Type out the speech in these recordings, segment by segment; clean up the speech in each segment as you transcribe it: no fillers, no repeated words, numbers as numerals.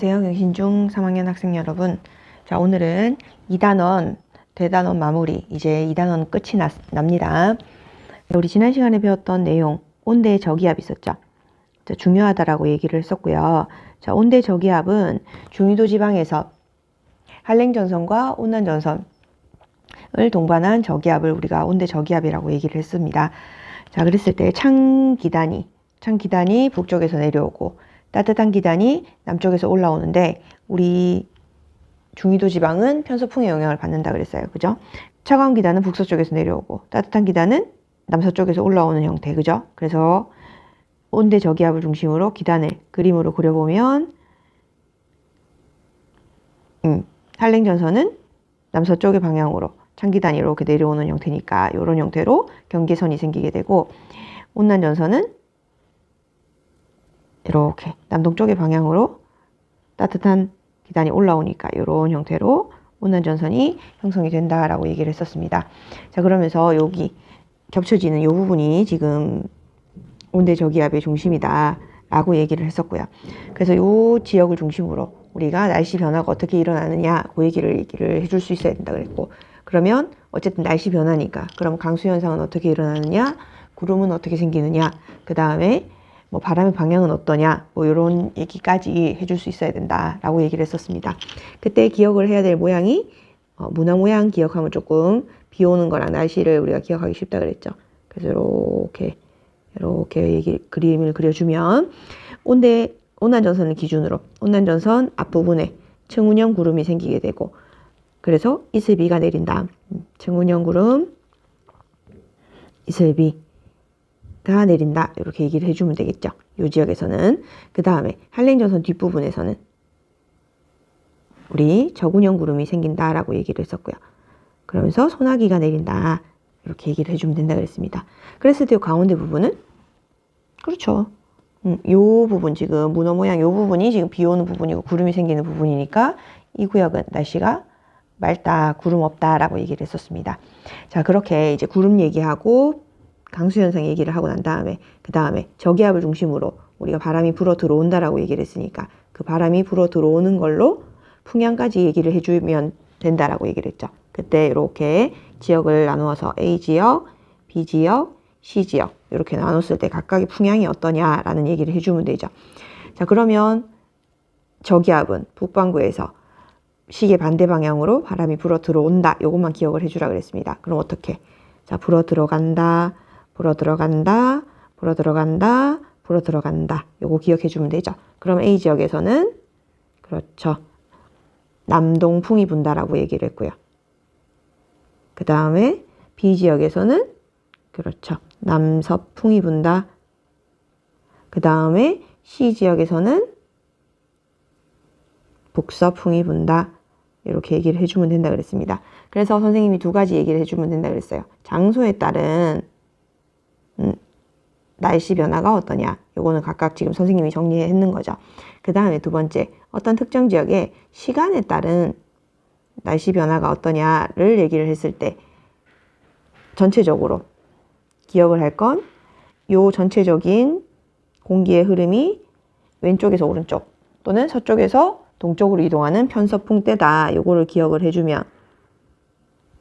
안녕하세요. 경신중 3학년 학생 여러분. 자, 오늘은 2단원, 대단원 마무리, 이제 2단원 끝이 납니다. 우리 지난 시간에 배웠던 내용, 온대 저기압 있었죠? 중요하다라고 얘기를 했었고요. 자, 온대 저기압은 중위도 지방에서 한랭전선과 온난전선을 동반한 저기압을 우리가 온대 저기압이라고 얘기를 했습니다. 자, 그랬을 때 찬 기단이 북쪽에서 내려오고 따뜻한 기단이 남쪽에서 올라오는데 우리 중위도 지방은 편서풍의 영향을 받는다 그랬어요. 그죠? 차가운 기단은 북서쪽에서 내려오고 따뜻한 기단은 남서쪽에서 올라오는 형태. 그죠? 그래서 온대 저기압을 중심으로 기단을 그림으로 그려보면 한랭전선은 남서쪽의 방향으로 찬기단이 이렇게 내려오는 형태니까 이런 형태로 경계선이 생기게 되고 온난전선은 이렇게 남동쪽의 방향으로 따뜻한 기단이 올라오니까 이런 형태로 온난전선이 형성이 된다라고 얘기를 했었습니다. 자, 그러면서 여기 겹쳐지는 이 부분이 지금 온대 저기압의 중심이다 라고 얘기를 했었고요. 그래서 이 지역을 중심으로 우리가 날씨 변화가 어떻게 일어나느냐 그 얘기를 해줄 수 있어야 된다 그랬고, 그러면 어쨌든 날씨 변화니까 그럼 강수 현상은 어떻게 일어나느냐, 구름은 어떻게 생기느냐, 그 다음에 뭐 바람의 방향은 어떠냐, 뭐 이런 얘기까지 해줄 수 있어야 된다라고 얘기를 했었습니다. 그때 기억을 해야 될 모양이 문화 모양 기억하면 조금 비 오는 거랑 날씨를 우리가 기억하기 쉽다 그랬죠. 그래서 이렇게 그림을 그려주면 온난전선을 기준으로 온난전선 앞부분에 청운형 구름이 생기게 되고, 그래서 이슬비가 내린다. 청운형 구름, 이슬비가 내린다. 이렇게 얘기를 해주면 되겠죠. 이 지역에서는. 그 다음에 한랭전선 뒷부분에서는 우리 저군형 구름이 생긴다라고 얘기를 했었고요. 그러면서 소나기가 내린다. 이렇게 얘기를 해주면 된다 그랬습니다. 그랬을 때 가운데 부분은 그렇죠. 요 부분 지금 문어 모양 요 부분이 지금 비 오는 부분이고 구름이 생기는 부분이니까 이 구역은 날씨가 맑다, 구름 없다라고 얘기를 했었습니다. 자, 그렇게 이제 구름 얘기하고 강수현상 얘기를 하고 난 다음에 그 다음에 저기압을 중심으로 우리가 바람이 불어 들어온다라고 얘기를 했으니까 그 바람이 불어 들어오는 걸로 풍향까지 얘기를 해주면 된다라고 얘기를 했죠. 그때 이렇게 지역을 나누어서 A지역, B지역, C지역 이렇게 나눴을 때 각각의 풍향이 어떠냐라는 얘기를 해주면 되죠. 자, 그러면 저기압은 북반구에서 시계 반대 방향으로 바람이 불어 들어온다. 요것만 기억을 해주라 그랬습니다. 그럼 어떻게? 자, 불어 들어간다, 불어 들어간다, 불어 들어간다, 불어 들어간다. 요거 기억해주면 되죠. 그럼 A지역에서는 그렇죠. 남동풍이 분다라고 얘기를 했고요. 그 다음에 B지역에서는 그렇죠. 남서풍이 분다. 그 다음에 C지역에서는 북서풍이 분다. 이렇게 얘기를 해주면 된다 그랬습니다. 그래서 선생님이 두 가지 얘기를 해주면 된다 그랬어요. 장소에 따른 날씨 변화가 어떠냐. 요거는 각각 지금 선생님이 정리했는 거죠. 그 다음에 두 번째, 어떤 특정 지역의 시간에 따른 날씨 변화가 어떠냐를 얘기를 했을 때 전체적으로 기억을 할 건 요 전체적인 공기의 흐름이 왼쪽에서 오른쪽 또는 서쪽에서 동쪽으로 이동하는 편서풍 때다. 요거를 기억을 해주면,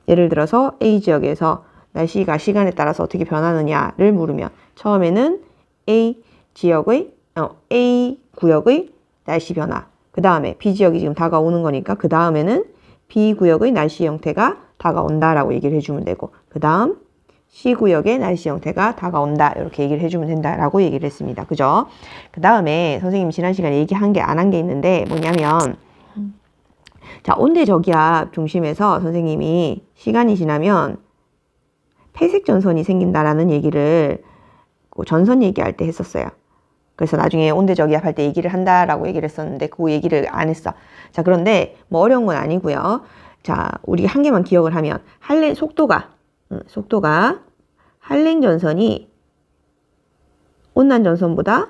예를 들어서 A지역에서 날씨가 시간에 따라서 어떻게 변하느냐를 물으면 처음에는 A 구역의 날씨 변화, 그 다음에 B지역이 지금 다가오는 거니까 그 다음에는 B구역의 날씨 형태가 다가온다라고 얘기를 해주면 되고, 그 다음 C구역의 날씨 형태가 다가온다. 이렇게 얘기를 해주면 된다라고 얘기를 했습니다. 그죠? 그 다음에 선생님이 지난 시간에 얘기한 게 안 한 게 있는데 뭐냐면, 자, 온대 저기압 중심에서 선생님이 시간이 지나면 폐색 전선이 생긴다라는 얘기를 전선 얘기할 때 했었어요. 그래서 나중에 온대 저기압 할 때 얘기를 한다라고 얘기를 했었는데 그 얘기를 안 했어. 자, 그런데 뭐 어려운 건 아니고요. 자, 우리가 한 개만 기억을 하면 속도가 한랭전선이 온난전선보다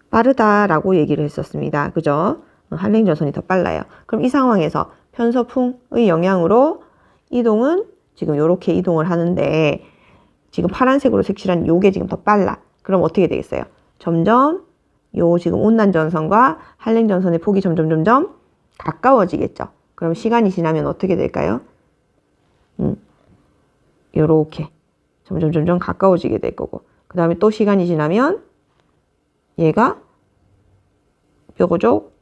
빠르다라고 얘기를 했었습니다. 그죠? 한랭전선이 더 빨라요. 그럼 이 상황에서 편서풍의 영향으로 이동은 지금 이렇게 이동을 하는데 지금 파란색으로 색칠한 요게 지금 더 빨라. 그럼 어떻게 되겠어요? 점점 요 지금 온난전선과 한랭전선의 폭이 점점 가까워지겠죠. 그럼 시간이 지나면 어떻게 될까요? 요렇게 점점 가까워지게 될 거고, 그 다음에 또 시간이 지나면 얘가 뾰족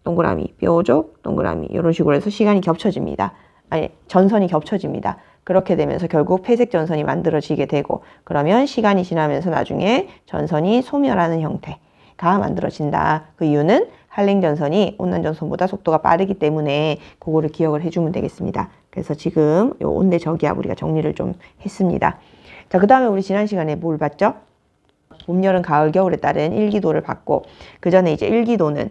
동그라미 뾰족 동그라미 이런 식으로 해서 시간이 겹쳐집니다. 아니, 전선이 겹쳐집니다. 그렇게 되면서 결국 폐색 전선이 만들어지게 되고, 그러면 시간이 지나면서 나중에 전선이 소멸하는 형태가 만들어진다. 그 이유는 한랭전선이 온난전선보다 속도가 빠르기 때문에 그거를 기억을 해주면 되겠습니다. 그래서 지금 요 온대 저기압 우리가 정리를 좀 했습니다. 자, 그 다음에 우리 지난 시간에 뭘 봤죠? 봄, 여름, 가을, 겨울에 따른 일기도를 봤고, 그 전에 이제 일기도는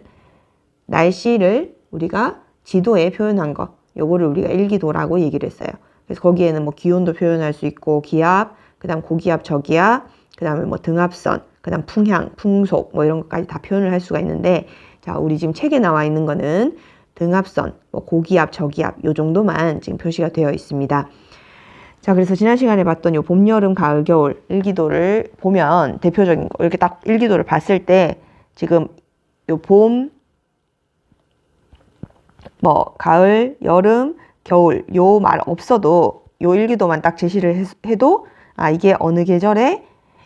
날씨를 우리가 지도에 표현한 거, 요거를 우리가 일기도라고 얘기를 했어요. 그래서 거기에는 뭐 기온도 표현할 수 있고, 기압, 그 다음 고기압, 저기압, 그 다음에 뭐 등압선, 그 다음 풍향, 풍속, 뭐 이런 것까지 다 표현을 할 수가 있는데, 자, 우리 지금 책에 나와 있는 거는 등압선, 뭐 고기압, 저기압, 요 정도만 지금 표시가 되어 있습니다. 자, 그래서 지난 시간에 봤던 요 봄, 여름, 가을, 겨울 일기도를 보면 대표적인 거, 이렇게 딱 일기도를 봤을 때 지금 요 봄, 뭐 가을, 여름, 겨울 요 말 없어도 요 일기도만 딱 제시를 해도 아, 이게 어느 계절의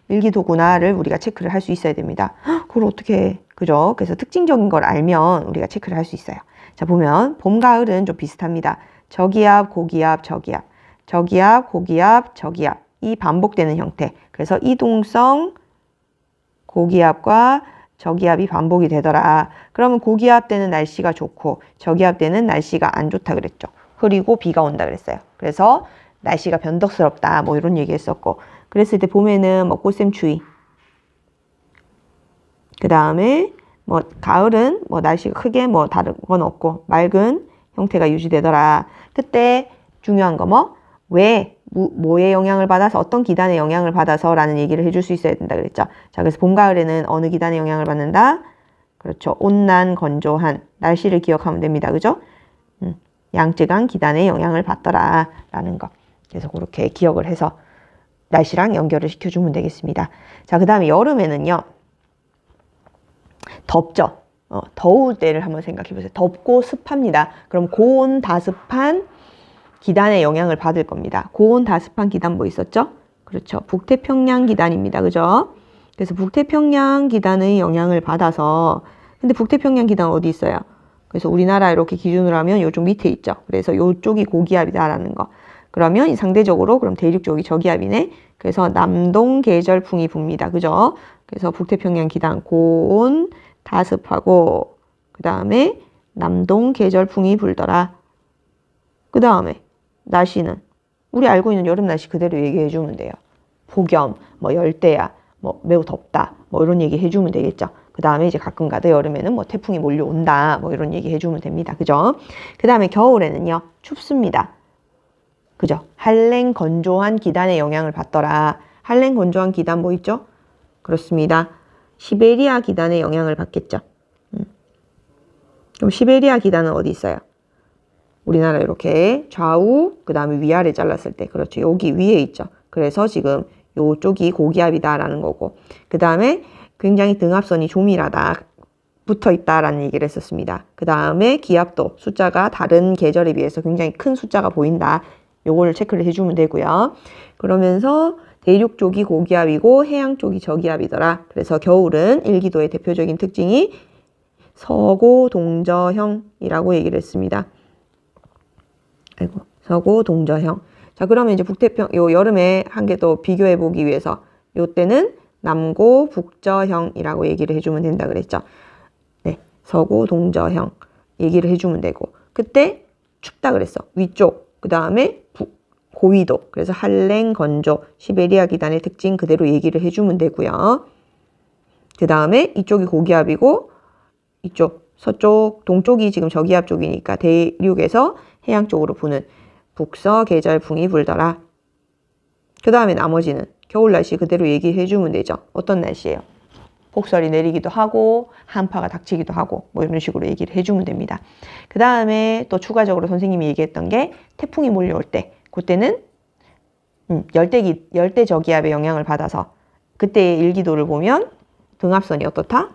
일기도구나를 우리가 체크를 할 수 있어야 됩니다. 그걸 어떻게 해? 그죠? 그래서 특징적인 걸 알면 우리가 체크를 할 수 있어요. 자, 보면 봄, 가을은 좀 비슷합니다. 저기압, 고기압, 저기압, 저기압, 고기압, 저기압, 이 반복되는 형태. 그래서 이동성 고기압과 저기압이 반복이 되더라. 그러면 고기압 때는 날씨가 좋고 저기압 때는 날씨가 안 좋다 그랬죠. 흐리고 비가 온다 그랬어요. 그래서 날씨가 변덕스럽다 뭐 이런 얘기 했었고, 그랬을 때 봄에는 뭐 꽃샘추위, 그 다음에 뭐 가을은 뭐 날씨가 크게 뭐 다른 건 없고 맑은 형태가 유지되더라. 그때 중요한 거 뭐? 왜? 뭐의 영향을 받아서, 어떤 기단의 영향을 받아서 라는 얘기를 해줄 수 있어야 된다 그랬죠. 자, 그래서 봄, 가을에는 어느 기단의 영향을 받는다? 그렇죠. 온난, 건조한 날씨를 기억하면 됩니다. 그죠? 양쯔강 기단의 영향을 받더라 라는 거. 그래서 그렇게 기억을 해서 날씨랑 연결을 시켜주면 되겠습니다. 자, 그 다음에 여름에는요. 덥죠. 더울 때를 한번 생각해 보세요. 덥고 습합니다. 그럼 고온 다습한 기단의 영향을 받을 겁니다. 고온 다습한 기단 뭐 있었죠? 그렇죠. 북태평양 기단입니다. 그죠? 그래서 북태평양 기단의 영향을 받아서, 근데 북태평양 기단 어디 있어요? 그래서 우리나라 이렇게 기준으로 하면 이쪽 밑에 있죠. 그래서 이쪽이 고기압이다라는 거. 그러면 상대적으로 그럼 대륙 쪽이 저기압이네. 그래서 남동 계절풍이 붑니다. 그죠? 그래서 북태평양 기단 고온 다습하고 그 다음에 남동 계절풍이 불더라. 그 다음에 날씨는 우리 알고 있는 여름 날씨 그대로 얘기해 주면 돼요. 폭염, 뭐 열대야, 뭐 매우 덥다, 뭐 이런 얘기 해주면 되겠죠. 그 다음에 이제 가끔 가다 여름에는 뭐 태풍이 몰려온다, 뭐 이런 얘기 해주면 됩니다. 그죠? 그 다음에 겨울에는요, 춥습니다. 그죠? 한랭 건조한 기단의 영향을 받더라. 한랭 건조한 기단 뭐 있죠? 그렇습니다. 시베리아 기단의 영향을 받겠죠. 그럼 시베리아 기단은 어디 있어요? 우리나라 이렇게 좌우 그 다음에 위아래 잘랐을 때, 그렇죠, 여기 위에 있죠. 그래서 지금 요쪽이 고기압이다라는 거고, 그 다음에 굉장히 등압선이 조밀하다, 붙어 있다라는 얘기를 했었습니다. 그 다음에 기압도 숫자가 다른 계절에 비해서 굉장히 큰 숫자가 보인다. 요거를 체크를 해주면 되고요. 그러면서 대륙 쪽이 고기압이고 해양 쪽이 저기압이더라. 그래서 겨울은 일기도의 대표적인 특징이 서고동저형이라고 얘기를 했습니다. 아이고, 서고동저형. 자, 그러면 이제 요 여름에 한 개 더 비교해 보기 위해서 요 때는 남고북저형이라고 얘기를 해주면 된다 그랬죠. 네, 서고동저형 얘기를 해주면 되고, 그때 춥다 그랬어. 위쪽, 그 다음에 고위도, 그래서 한랭 건조, 시베리아 기단의 특징 그대로 얘기를 해주면 되고요. 그 다음에 이쪽이 고기압이고 이쪽 서쪽, 동쪽이 지금 저기압 쪽이니까 대륙에서 해양 쪽으로 부는 북서 계절풍이 불더라. 그 다음에 나머지는 겨울 날씨 그대로 얘기해 주면 되죠. 어떤 날씨예요? 폭설이 내리기도 하고 한파가 닥치기도 하고 뭐 이런 식으로 얘기를 해주면 됩니다. 그 다음에 또 추가적으로 선생님이 얘기했던 게 태풍이 몰려올 때, 그때는 열대 저기압의 영향을 받아서 그때의 일기도를 보면 등압선이 어떻다?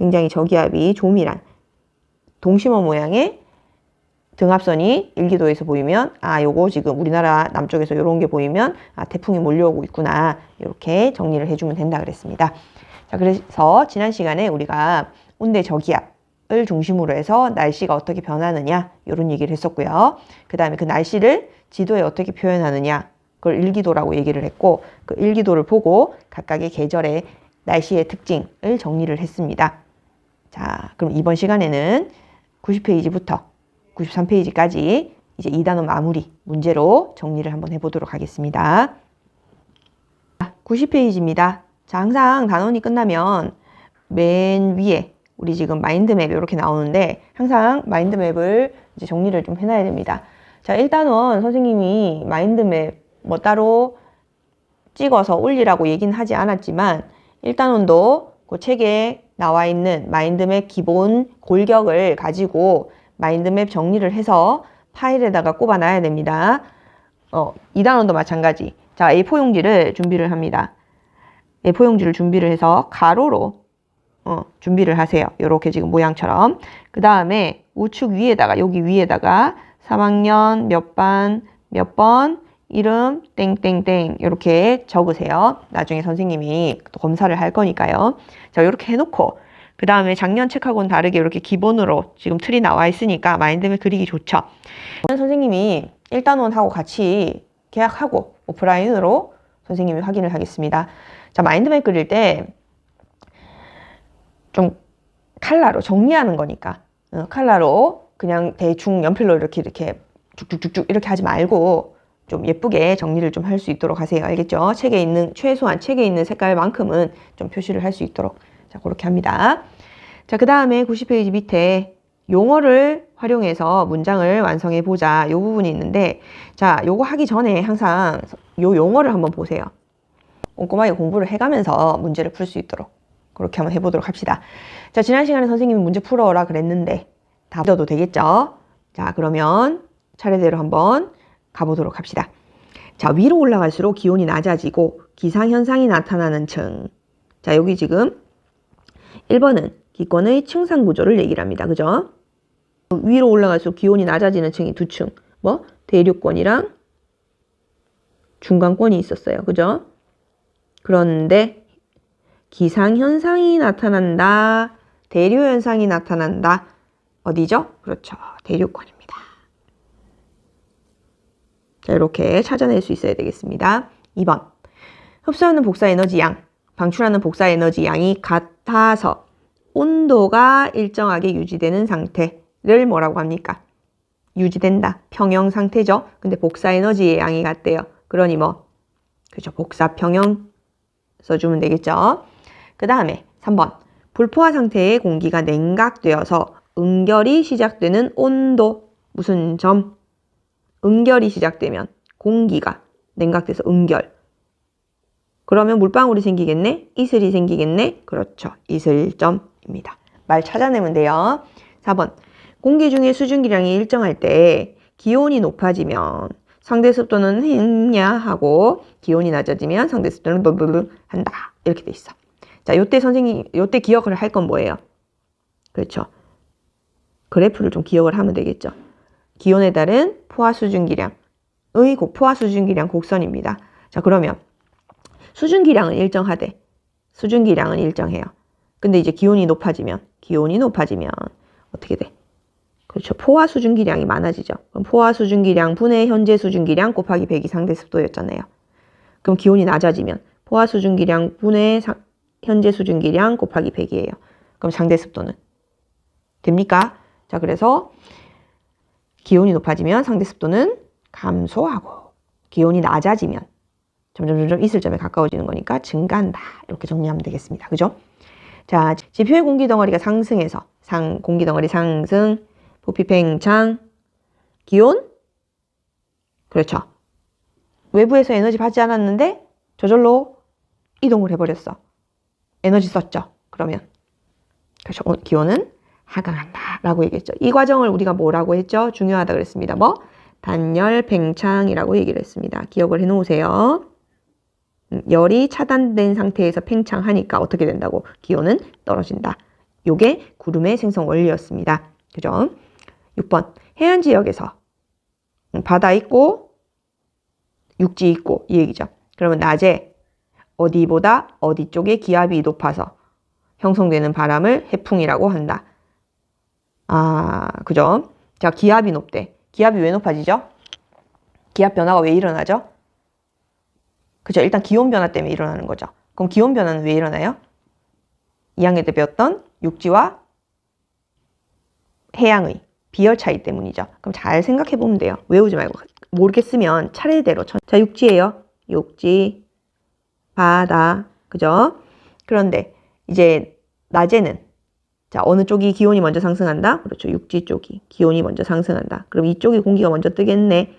굉장히 저기압이 조밀한 동심원 모양의 등압선이 일기도에서 보이면 요거 지금 우리나라 남쪽에서 이런 게 보이면 태풍이 몰려오고 있구나, 이렇게 정리를 해주면 된다 그랬습니다. 자, 그래서 지난 시간에 우리가 온대 저기압을 중심으로 해서 날씨가 어떻게 변하느냐 이런 얘기를 했었고요. 그 다음에 그 날씨를 지도에 어떻게 표현하느냐, 그걸 일기도라고 얘기를 했고, 그 일기도를 보고 각각의 계절의 날씨의 특징을 정리를 했습니다. 자, 그럼 이번 시간에는 90페이지부터 93페이지까지 이제 2단원 마무리 문제로 정리를 한번 해보도록 하겠습니다. 90페이지입니다. 자, 항상 단원이 끝나면 맨 위에 우리 지금 마인드맵 이렇게 나오는데, 항상 마인드맵을 이제 정리를 좀 해놔야 됩니다. 자, 1단원 선생님이 마인드맵 뭐 따로 찍어서 올리라고 얘기는 하지 않았지만, 1단원도 그 책에 나와 있는 마인드맵 기본 골격을 가지고 마인드맵 정리를 해서 파일에다가 꼽아 놔야 됩니다. 2단원도 마찬가지. 자, A4 용지를 준비를 합니다. A4 용지를 준비를 해서 가로로 준비를 하세요. 이렇게 지금 모양처럼. 그 다음에 우측 위에다가, 여기 위에다가 3학년 몇 반, 몇 번, 이름 땡땡땡 이렇게 적으세요. 나중에 선생님이 또 검사를 할 거니까요. 자, 이렇게 해놓고 그 다음에 작년 책하고는 다르게 이렇게 기본으로 지금 틀이 나와 있으니까 마인드맵 그리기 좋죠. 선생님이 1단원하고 같이 계약하고 오프라인으로 선생님이 확인을 하겠습니다. 자, 마인드맵 그릴 때 좀 칼라로 정리하는 거니까 칼라로 그냥 대충 연필로 이렇게 쭉쭉쭉쭉 이렇게 하지 말고 좀 예쁘게 정리를 좀 할 수 있도록 하세요. 알겠죠? 책에 있는, 최소한 책에 있는 색깔만큼은 좀 표시를 할 수 있도록. 자, 그렇게 합니다. 자, 그 다음에 90페이지 밑에 용어를 활용해서 문장을 완성해 보자, 요 부분이 있는데, 자, 요거 하기 전에 항상 요 용어를 한번 보세요. 꼼꼼하게 공부를 해가면서 문제를 풀 수 있도록 그렇게 한번 해보도록 합시다. 자, 지난 시간에 선생님이 문제 풀어오라 그랬는데 다 풀어도 되겠죠? 자, 그러면 차례대로 한번 가보도록 합시다. 자, 위로 올라갈수록 기온이 낮아지고 기상현상이 나타나는 층. 자, 여기 지금 1번은 기권의 층상 구조를 얘기를 합니다. 그죠? 위로 올라갈수록 기온이 낮아지는 층이 두 층. 뭐? 대륙권이랑 중간권이 있었어요. 그죠? 그런데 기상현상이 나타난다, 대류현상이 나타난다. 어디죠? 그렇죠. 대륙권입니다. 자, 이렇게 찾아낼 수 있어야 되겠습니다. 2번. 흡수하는 복사에너지 양, 방출하는 복사에너지 양이 같아서 온도가 일정하게 유지되는 상태를 뭐라고 합니까? 유지된다. 평형 상태죠. 근데 복사에너지의 양이 같대요. 그러니 뭐, 그죠? 복사평형 써주면 되겠죠. 그 다음에 3번. 불포화 상태의 공기가 냉각되어서 응결이 시작되는 온도. 무슨 점? 응결이 시작되면 공기가 냉각돼서 응결. 그러면 물방울이 생기겠네? 이슬이 생기겠네? 그렇죠. 이슬점입니다. 말 찾아내면 돼요. 4번. 공기 중에 수증기량이 일정할 때 기온이 높아지면 상대 습도는 했냐 하고, 기온이 낮아지면 상대 습도는 블블블 한다. 이렇게 돼 있어. 자, 요때 선생님, 요때 기억을 할 건 뭐예요? 그렇죠. 그래프를 좀 기억을 하면 되겠죠. 기온에 따른 포화 수증기량의 포화 수증기량 곡선입니다. 자, 그러면 수증기량은 일정하되, 수증기량은 일정해요. 근데 이제 기온이 높아지면 어떻게 돼? 그렇죠. 포화 수증기량이 많아지죠. 그럼 포화 수증기량 분의 현재 수증기량 곱하기 100이 상대 습도였잖아요. 그럼 기온이 낮아지면 포화 수증기량 분의 현재 수증기량 곱하기 100이에요. 그럼 상대 습도는 됩니까? 자, 그래서 기온이 높아지면 상대 습도는 감소하고, 기온이 낮아지면 점점 이슬점에 가까워지는 거니까 증가한다. 이렇게 정리하면 되겠습니다. 그죠? 자, 지표의 공기 덩어리가 상승해서 공기 덩어리 상승, 부피 팽창, 기온? 그렇죠. 외부에서 에너지 받지 않았는데 저절로 이동을 해버렸어. 에너지 썼죠. 그러면 그렇죠. 기온은 하강한다 라고 얘기했죠. 이 과정을 우리가 뭐라고 했죠? 중요하다 그랬습니다. 뭐? 단열 팽창이라고 얘기를 했습니다. 기억을 해 놓으세요. 열이 차단된 상태에서 팽창하니까 어떻게 된다고? 기온은 떨어진다. 요게 구름의 생성 원리였습니다. 그죠? 6번. 해안 지역에서 바다 있고 육지 있고 이 얘기죠. 그러면 낮에 어디보다 어디 쪽에 기압이 높아서 형성되는 바람을 해풍이라고 한다. 그죠? 자, 기압이 높대. 기압이 왜 높아지죠? 기압 변화가 왜 일어나죠? 그죠? 일단 기온 변화 때문에 일어나는 거죠. 그럼 기온 변화는 왜 일어나요? 2학년 때 배웠던 육지와 해양의 비열 차이 때문이죠. 그럼 잘 생각해 보면 돼요. 외우지 말고 모르겠으면 차례대로. 자, 육지예요. 육지, 바다, 그죠? 그런데 이제 낮에는 자, 어느 쪽이 기온이 먼저 상승한다? 그렇죠. 육지 쪽이 기온이 먼저 상승한다. 그럼 이쪽이 공기가 먼저 뜨겠네.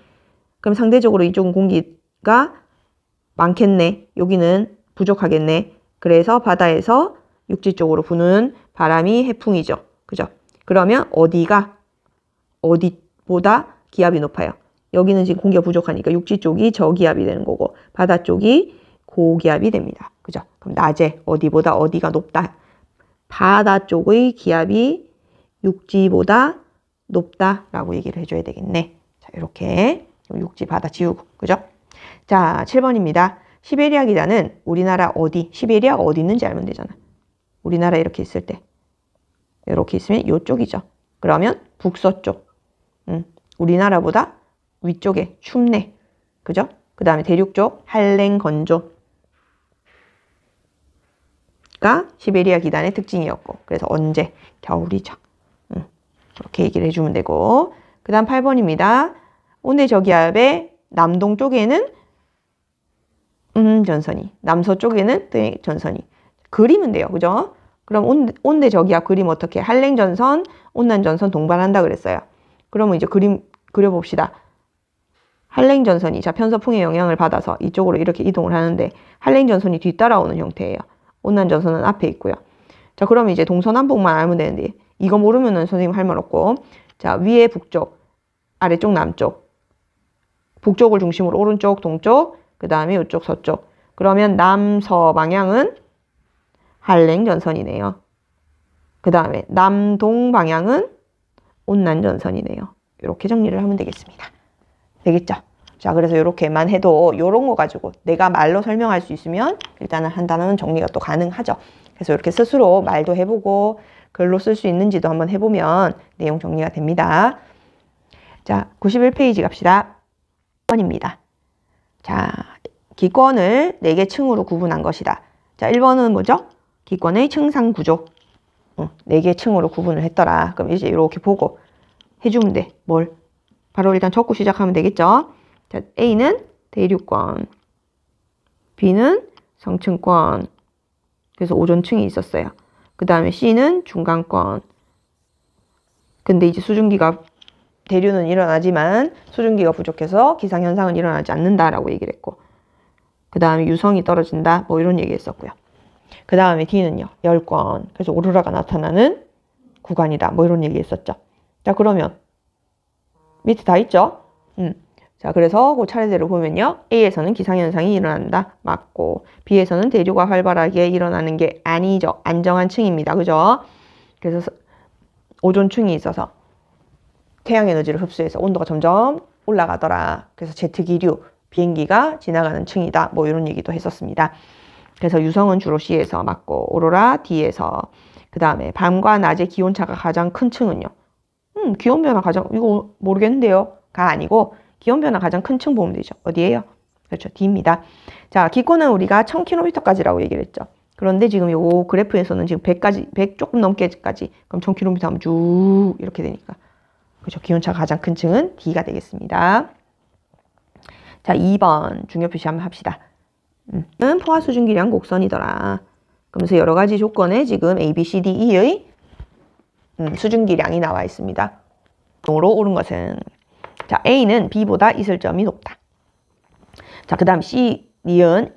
그럼 상대적으로 이쪽은 공기가 많겠네. 여기는 부족하겠네. 그래서 바다에서 육지 쪽으로 부는 바람이 해풍이죠. 그죠? 그러면 어디보다 기압이 높아요. 여기는 지금 공기가 부족하니까 육지 쪽이 저기압이 되는 거고 바다 쪽이 고기압이 됩니다. 그죠? 그럼 낮에 어디보다 어디가 높다. 바다 쪽의 기압이 육지보다 높다라고 얘기를 해줘야 되겠네. 자, 이렇게 육지, 바다 지우고, 그죠? 자, 7번입니다. 시베리아 기단은 우리나라 어디, 시베리아가 어디 있는지 알면 되잖아. 우리나라 이렇게 있을 때. 이렇게 있으면 이쪽이죠. 그러면 북서쪽. 우리나라보다 위쪽에 춥네. 그죠? 그 다음에 대륙 쪽 한랭 건조가 시베리아 기단의 특징이었고 그래서 언제? 겨울이죠. 그렇게 얘기를 해주면 되고 그 다음 8번입니다. 온대 저기압의 남동 쪽에는 전선이 남서쪽에는 전선이 그리면 돼요. 그죠? 그럼 온대 저기압 그림 어떻게? 한랭 전선, 온난 전선 동반한다 그랬어요. 그러면 이제 그림 그려봅시다. 한랭 전선이 자 편서풍의 영향을 받아서 이쪽으로 이렇게 이동을 하는데 한랭 전선이 뒤따라오는 형태예요. 온난 전선은 앞에 있고요. 자, 그러면 이제 동서남북만 알면 되는데 이거 모르면은 선생님 할 말 없고 자, 위에 북쪽, 아래쪽 남쪽, 북쪽을 중심으로 오른쪽 동쪽, 그 다음에 이쪽 서쪽. 그러면 남서 방향은 한랭 전선이네요. 그 다음에 남동 방향은 온난 전선이네요. 이렇게 정리를 하면 되겠습니다. 되겠죠? 자, 그래서 이렇게만 해도 이런 거 가지고 내가 말로 설명할 수 있으면 일단은 한 단어는 정리가 또 가능하죠. 그래서 이렇게 스스로 말도 해보고 글로 쓸 수 있는지도 한번 해보면 내용 정리가 됩니다. 자, 91페이지 갑시다. 1번입니다. 자, 기권을 4개 층으로 구분한 것이다. 자, 1번은 뭐죠? 기권의 층상 구조. 4개 층으로 구분을 했더라. 그럼 이제 이렇게 보고 해주면 돼. 뭘? 바로 일단 적고 시작하면 되겠죠? 자, A는 대륙권, B는 성층권, 그래서 오존층이 있었어요. 그 다음에 C는 중간권. 근데 이제 수증기가 대류는 일어나지만 수증기가 부족해서 기상현상은 일어나지 않는다라고 얘기를 했고 그 다음에 유성이 떨어진다 뭐 이런 얘기 했었고요. 그 다음에 D는요. 열권. 그래서 오로라가 나타나는 구간이다 뭐 이런 얘기 했었죠. 자, 그러면 밑에 다 있죠? 자, 그래서 그 차례대로 보면요. A에서는 기상현상이 일어난다. 맞고 B에서는 대류가 활발하게 일어나는 게 아니죠. 안정한 층입니다. 그죠? 그래서 오존층이 있어서 태양에너지를 흡수해서 온도가 점점 올라가더라. 그래서 제트기류 비행기가 지나가는 층이다. 뭐 이런 얘기도 했었습니다. 그래서 유성은 주로 C에서 맞고 오로라 D에서 그 다음에 밤과 낮의 기온차가 가장 큰 층은요. 기온변화 가장 이거 모르겠는데요. 가 아니고 기온변화 가장 큰 층 보면 되죠. 어디예요? 그렇죠. D입니다. 자, 기권은 우리가 1000km까지라고 얘기를 했죠. 그런데 지금 요 그래프에서는 지금 100 조금 넘게까지 그럼 1000km 하면 쭉 이렇게 되니까 그렇죠. 기온차가 가장 큰 층은 D가 되겠습니다. 자, 2번 중요 표시 한번 합시다. 포화 수증기량 곡선이더라. 그러면서 여러 가지 조건에 지금 A, B, C, D, E의 수증기량이 나와 있습니다. 으로 오른 것은 자, A는 B보다 이슬점이 높다. 자, 그 다음 C는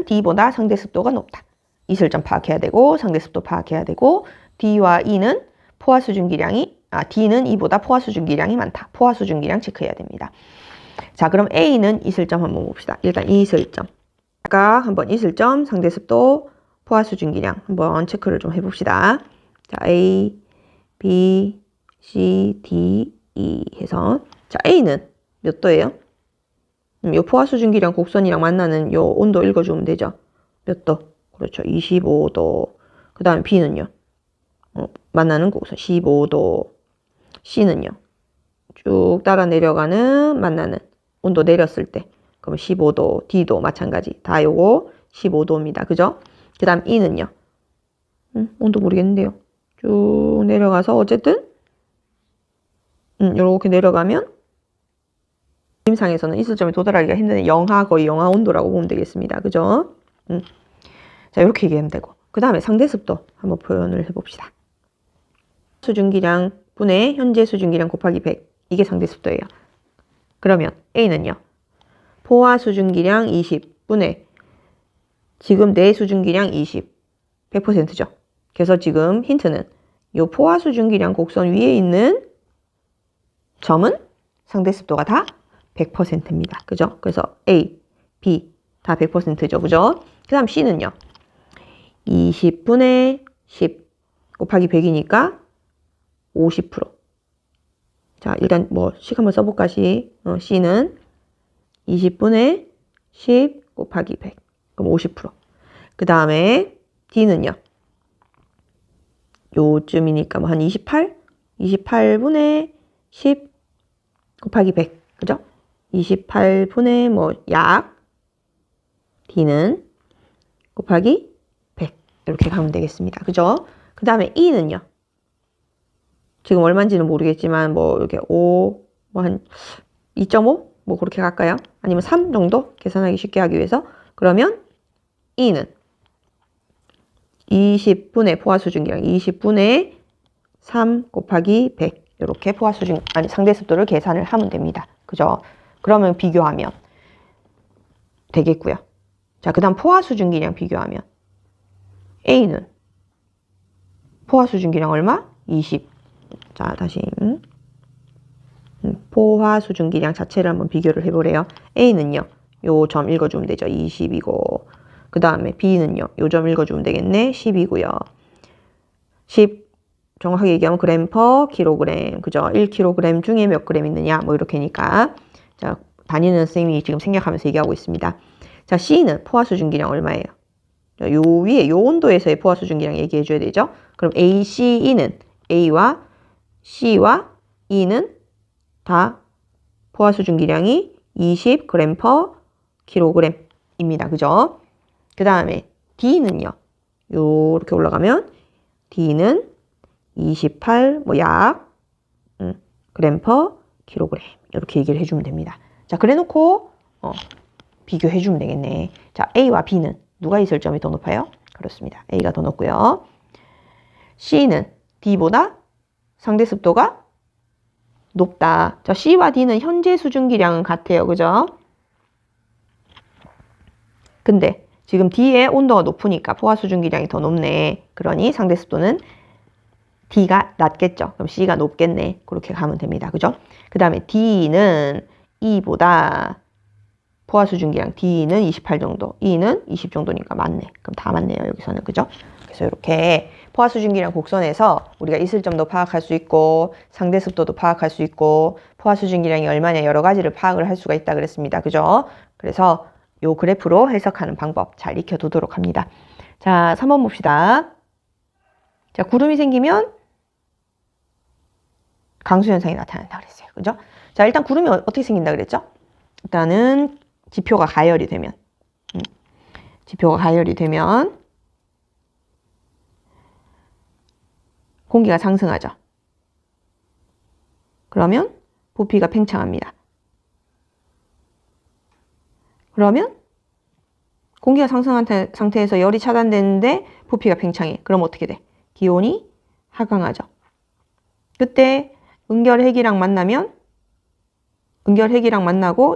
D보다 상대 습도가 높다. 이슬점 파악해야 되고 상대 습도 파악해야 되고 D와 E는 포화 수증기량이 D는 E보다 포화 수증기량이 많다. 포화 수증기량 체크해야 됩니다. 자, 그럼 A는 이슬점 한번 봅시다. 일단 이슬점. 아까 한번 이슬점, 상대 습도, 포화 수증기량 한번 체크를 좀 해봅시다. 자, A, B, C, D, E 해서 자, A는 몇 도예요? 요 포화 수증기랑 곡선이랑 만나는 요 온도 읽어주면 되죠. 몇 도? 그렇죠. 25도. 그 다음에 B는요. 만나는 곡선 15도. C는요. 쭉 따라 내려가는 만나는 온도 내렸을 때. 그럼 15도. D도 마찬가지. 다 요거 15도입니다. 그죠? 그 다음 E는요. 온도 모르겠는데요. 쭉 내려가서 어쨌든 이렇게 내려가면 그림상에서는 있을 점에 도달하기가 힘든 영하 거의 영하 온도라고 보면 되겠습니다. 그죠? 자, 이렇게 얘기하면 되고 그 다음에 상대습도 한번 표현을 해봅시다. 수증기량 분의 현재 수증기량 곱하기 100 이게 상대습도예요. 그러면 A는요. 포화 수증기량 20 분의 지금 내 수증기량 20 100%죠. 그래서 지금 힌트는 이 포화 수증기량 곡선 위에 있는 점은 상대습도가 다 100%입니다. 그죠? 그래서 A, B 다 100%죠. 그죠? 그 다음 C는요. 20분의 10 곱하기 100이니까 50%. 자, 일단 뭐 식 한번 써볼까? C는 20분의 10 곱하기 100. 그럼 50%. 그 다음에 D는요. 요쯤이니까 뭐 한 28? 28분의 10 곱하기 100. 그죠? 28분의 뭐 약 D는 곱하기 100 이렇게 가면 되겠습니다. 그죠? 그 다음에 E는요. 지금 얼마인지는 모르겠지만 뭐 이렇게 5, 뭐 한 2.5? 뭐 그렇게 갈까요? 아니면 3 정도? 계산하기 쉽게 하기 위해서. 그러면 E는 20분의 포화수증기량 20분의 3 곱하기 100 이렇게 포화수증 아니 상대습도를 계산을 하면 됩니다. 그죠? 그러면 비교하면 되겠고요. 자, 그 다음 포화수증기량 비교하면 A는 포화수증기량 얼마? 20. 자, 다시 포화수증기량 자체를 한번 비교를 해보래요. A는요. 요 점 읽어주면 되죠. 20이고 그 다음에 B는요. 요 점 읽어주면 되겠네. 10이고요. 10 정확하게 얘기하면 그램 퍼 킬로그램. 그죠? 1kg 중에 몇 그램 있느냐 뭐 이렇게니까. 자, 다니는 선생님이 지금 생략하면서 얘기하고 있습니다. 자, C는 포화수증기량 얼마예요? 요 위에 요 온도에서의 포화수증기량 얘기해 줘야 되죠. 그럼 A, C, E는 A와 C와 E는 다 포화수증기량이 20g per kg입니다. 그죠? 그 다음에 D는요. 요렇게 올라가면 D는 28 뭐 약 그램 per kg 이렇게 얘기를 해주면 됩니다. 자, 그래놓고 비교해주면 되겠네. 자, A와 B는 누가 있을 점이 더 높아요? 그렇습니다. A가 더 높고요. C는 D보다 상대습도가 높다. 자, C와 D는 현재 수증기량은 같아요. 그죠? 근데 지금 D의 온도가 높으니까 포화 수증기량이 더 높네. 그러니 상대습도는 D가 낮겠죠. 그럼 C가 높겠네. 그렇게 가면 됩니다. 그죠? 그 다음에 D는 E보다 포화 수증기량 D는 28 정도, E는 20 정도니까 맞네. 그럼 다 맞네요. 여기서는. 그죠? 그래서 이렇게 포화 수증기량 곡선에서 우리가 있을 점도 파악할 수 있고 상대 습도도 파악할 수 있고 포화 수증기량이 얼마냐 여러 가지를 파악을 할 수가 있다 그랬습니다. 그죠? 그래서 요 그래프로 해석하는 방법 잘 익혀두도록 합니다. 자, 3번 봅시다. 자, 구름이 생기면 강수현상이 나타난다 그랬어요. 그죠? 자, 일단 구름이 어떻게 생긴다 그랬죠? 일단은 지표가 가열이 되면 공기가 상승하죠. 그러면 부피가 팽창합니다. 그러면 공기가 상승한 상태에서 열이 차단되는데 부피가 팽창해. 그럼 어떻게 돼? 기온이 하강하죠. 그때 은결핵이랑 만나고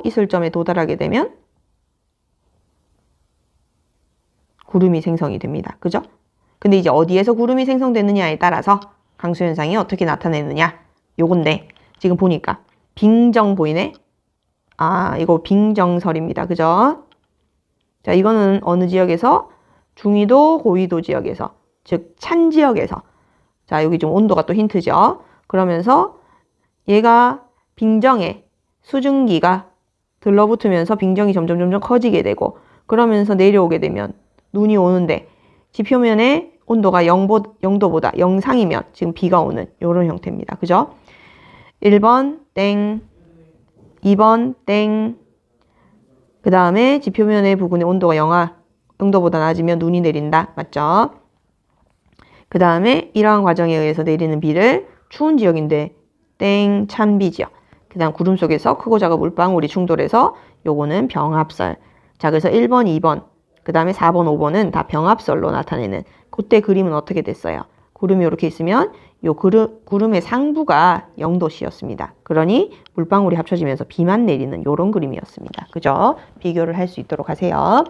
있을 점에 도달하게 되면 구름이 생성이 됩니다. 그죠? 근데 이제 어디에서 구름이 생성되느냐에 따라서 강수현상이 어떻게 나타내느냐 요건데 지금 보니까 빙정 보이네? 아, 이거 빙정설입니다. 그죠? 자, 이거는 어느 지역에서? 중위도, 고위도 지역에서, 즉 찬 지역에서. 자, 여기 좀 온도가 또 힌트죠. 그러면서 얘가 빙정에 수증기가 들러붙으면서 빙정이 점점 커지게 되고, 그러면서 내려오게 되면 눈이 오는데 지표면의 온도가 0도보다 영상이면 지금 비가 오는 이런 형태입니다. 그죠? 1번 땡, 2번 땡, 그 다음에 지표면의 부분의 온도가 0도보다 낮으면 눈이 내린다. 맞죠? 그 다음에 이러한 과정에 의해서 내리는 비를 추운 지역인데 땡, 찬 비지역. 그 다음 구름 속에서 크고 작은 물방울이 충돌해서 요거는 병합설. 자, 그래서 1번, 2번, 그 다음에 4번, 5번은 다 병합설로 나타내는, 그때 그림은 어떻게 됐어요? 구름이 이렇게 있으면 요 구름의 상부가 0도씨였습니다. 그러니 물방울이 합쳐지면서 비만 내리는 요런 그림이었습니다. 그죠? 비교를 할 수 있도록 하세요.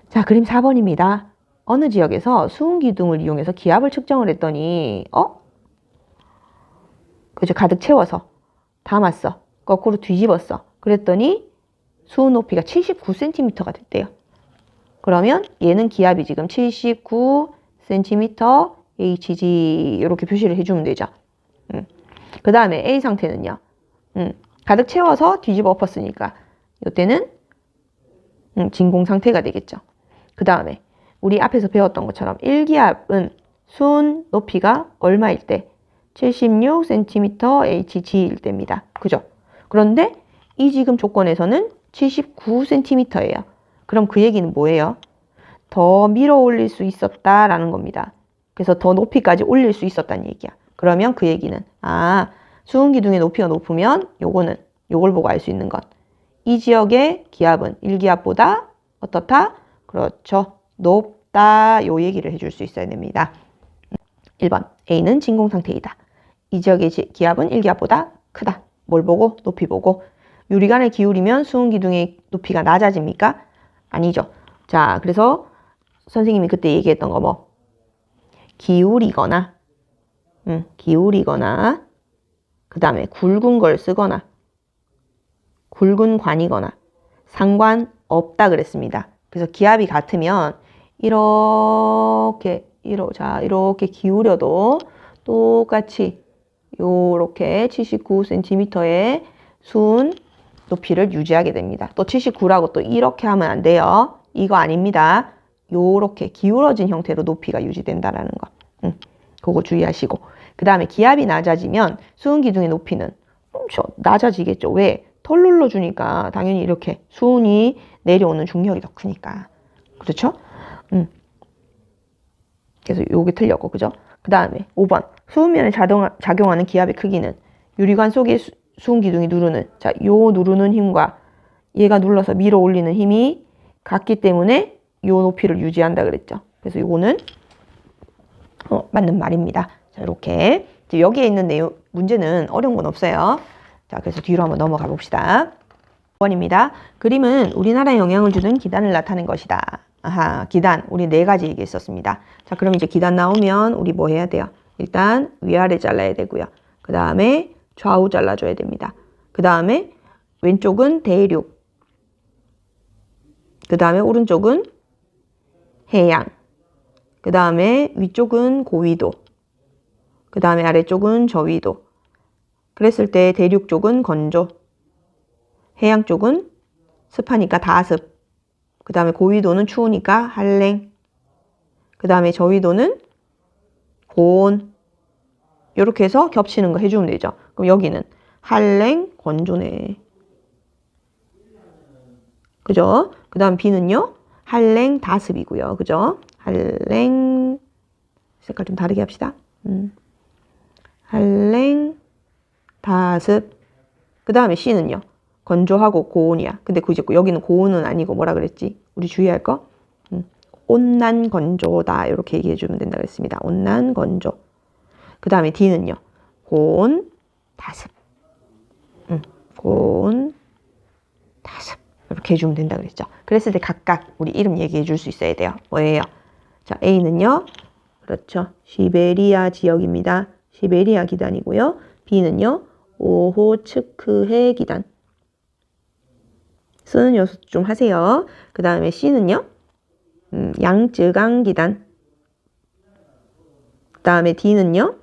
자, 그림 4번입니다. 어느 지역에서 수은 기둥을 이용해서 기압을 측정을 했더니 그죠? 가득 채워서 담았어. 거꾸로 뒤집었어. 그랬더니 수은 높이가 79cm가 됐대요. 그러면 얘는 기압이 지금 79cm Hg 이렇게 표시를 해주면 되죠. 그 다음에 A 상태는요. 가득 채워서 뒤집어 엎었으니까 이때는 진공 상태가 되겠죠. 그 다음에 우리 앞에서 배웠던 것처럼 1기압은 수은 높이가 얼마일 때? 76cm Hg일 때입니다. 그죠? 그런데 이 지금 조건에서는 79cm예요. 그럼 그 얘기는 뭐예요? 더 밀어 올릴 수 있었다라는 겁니다. 그래서 더 높이까지 올릴 수 있었다는 얘기야. 그러면 그 얘기는 수은 기둥의 높이가 높으면 요걸 보고 알 수 있는 것. 이 지역의 기압은 1기압보다 어떻다? 그렇죠. 높다. 요 얘기를 해줄 수 있어야 됩니다. 1번 A는 진공 상태이다. 이 지역의 기압은 1기압보다 크다. 뭘 보고? 높이 보고. 유리관을 기울이면 수은 기둥의 높이가 낮아집니까? 아니죠. 자, 그래서 선생님이 그때 얘기했던 거 뭐? 기울이거나 그 다음에 굵은 걸 쓰거나 굵은 관이거나 상관없다 그랬습니다. 그래서 기압이 같으면 이렇게 기울여도 똑같이 요렇게 79cm의 수은 높이를 유지하게 됩니다. 또 79라고 또 이렇게 하면 안 돼요. 이거 아닙니다. 요렇게 기울어진 형태로 높이가 유지된다라는 거. 그거 주의하시고. 그 다음에 기압이 낮아지면 수은 기둥의 높이는 낮아지겠죠. 왜? 털 눌러주니까 당연히 이렇게 수은이 내려오는 중력이 더 크니까. 그렇죠? 그래서 요게 틀렸고, 그죠? 그 다음에 5번. 수은면에 작용하는 기압의 크기는 유리관 속의 수은 기둥이 누르는, 자, 요 누르는 힘과 얘가 눌러서 밀어 올리는 힘이 같기 때문에 요 높이를 유지한다 그랬죠. 그래서 요거는 맞는 말입니다. 자, 이렇게 여기에 있는 내용 문제는 어려운 건 없어요. 자, 그래서 뒤로 한번 넘어가 봅시다. 5번입니다. 그림은 우리나라에 영향을 주는 기단을 나타낸 것이다. 아하, 기단 우리 4가지 얘기했었습니다. 자, 그럼 이제 기단 나오면 우리 뭐 해야 돼요? 일단 위아래 잘라야 되고요. 그 다음에 좌우 잘라줘야 됩니다. 그 다음에 왼쪽은 대륙, 그 다음에 오른쪽은 해양, 그 다음에 위쪽은 고위도, 그 다음에 아래쪽은 저위도. 그랬을 때 대륙 쪽은 건조, 해양 쪽은 습하니까 다습, 그 다음에 고위도는 추우니까 한랭, 그 다음에 저위도는 고온. 이렇게 해서 겹치는 거 해주면 되죠. 그럼 여기는 한랭, 건조네. 그죠? 그 다음 B는요. 한랭, 다습이고요. 그죠? 한랭, 색깔 좀 다르게 합시다. 한랭, 다습. 그 다음에 C는요. 건조하고 고온이야. 근데 그 이제 여기는 고온은 아니고 뭐라 그랬지? 우리 주의할 거? 온난 건조다. 이렇게 얘기해 주면 된다 그랬습니다. 온난 건조. 그 다음에 D는요. 고온, 다습. 고온, 다습. 이렇게 해주면 된다 그랬죠. 그랬을 때 각각 우리 이름 얘기해 줄 수 있어야 돼요. 뭐예요? 자, A는요. 그렇죠. 시베리아 지역입니다. 시베리아 기단이고요. B는요. 오호츠크해 기단. 쓰는 연습 좀 하세요. 그 다음에 C는요. 양쯔강 기단. 그 다음에 D는요.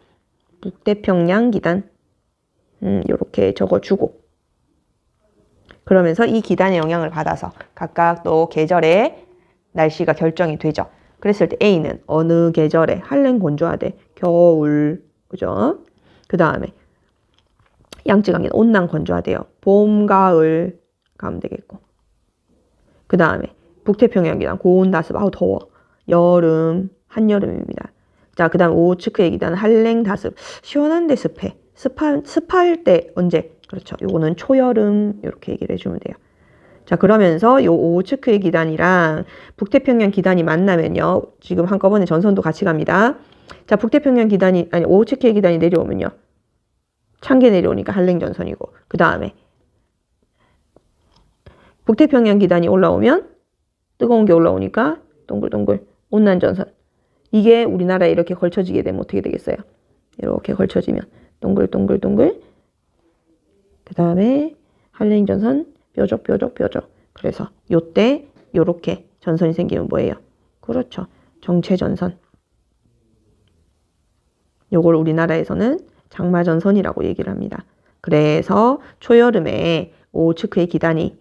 북태평양 기단. 요렇게 적어주고. 그러면서 이 기단의 영향을 받아서 각각 또 계절의 날씨가 결정이 되죠. 그랬을 때 A는 어느 계절에 한랭 건조하대. 겨울. 그죠? 그 다음에 양쯔강기는 온난 건조하대요. 봄, 가을 가면 되겠고. 그 다음에 북태평양 기단 고온 다습. 아우 더워. 여름, 한여름입니다. 자, 그 다음 오호츠크의 기단은 한랭 다습. 시원한데 습해. 습할 때 언제? 그렇죠. 요거는 초여름 이렇게 얘기를 해주면 돼요. 자, 그러면서 요 오호츠크의 기단이랑 북태평양 기단이 만나면요. 지금 한꺼번에 전선도 같이 갑니다. 자, 북태평양 기단이 아니 오호츠크의 기단이 내려오면요. 찬게 내려오니까 한랭 전선이고. 그 다음에 북태평양 기단이 올라오면 뜨거운 게 올라오니까 동글동글 온난 전선. 이게 우리나라에 이렇게 걸쳐지게 되면 어떻게 되겠어요? 이렇게 걸쳐지면 동글동글동글. 그 다음에 한랭 전선 뾰족뾰족뾰족. 그래서 요때 요렇게 전선이 생기면 뭐예요? 그렇죠. 정체전선. 요걸 우리나라에서는 장마전선이라고 얘기를 합니다. 그래서 초여름에 오호츠크의 기단이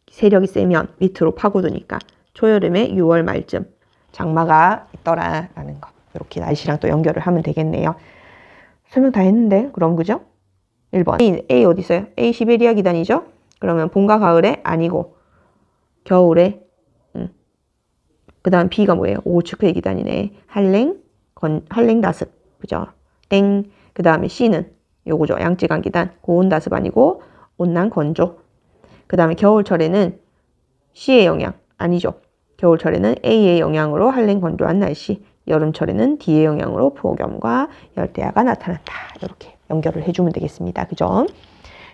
세력이 세면 밑으로 파고드니까 초여름에 6월 말쯤 장마가 있더라라는 거. 이렇게 날씨랑 또 연결을 하면 되겠네요. 설명 다 했는데 그럼 그죠? 1번 A 어디 있어요? A 시베리아 기단이죠? 그러면 봄과 가을에 아니고 겨울에 그 다음 B가 뭐예요? 오호츠크의 기단이네. 한랭 다습. 그죠? 땡. 그 다음에 C는 요거죠. 양쯔강 기단. 고온 다습 아니고 온난 건조. 그 다음에 겨울철에는 C의 영향 아니죠. 겨울철에는 A의 영향으로 한랭 건조한 날씨. 여름철에는 D의 영향으로 폭염과 열대야가 나타난다. 이렇게 연결을 해주면 되겠습니다. 그죠?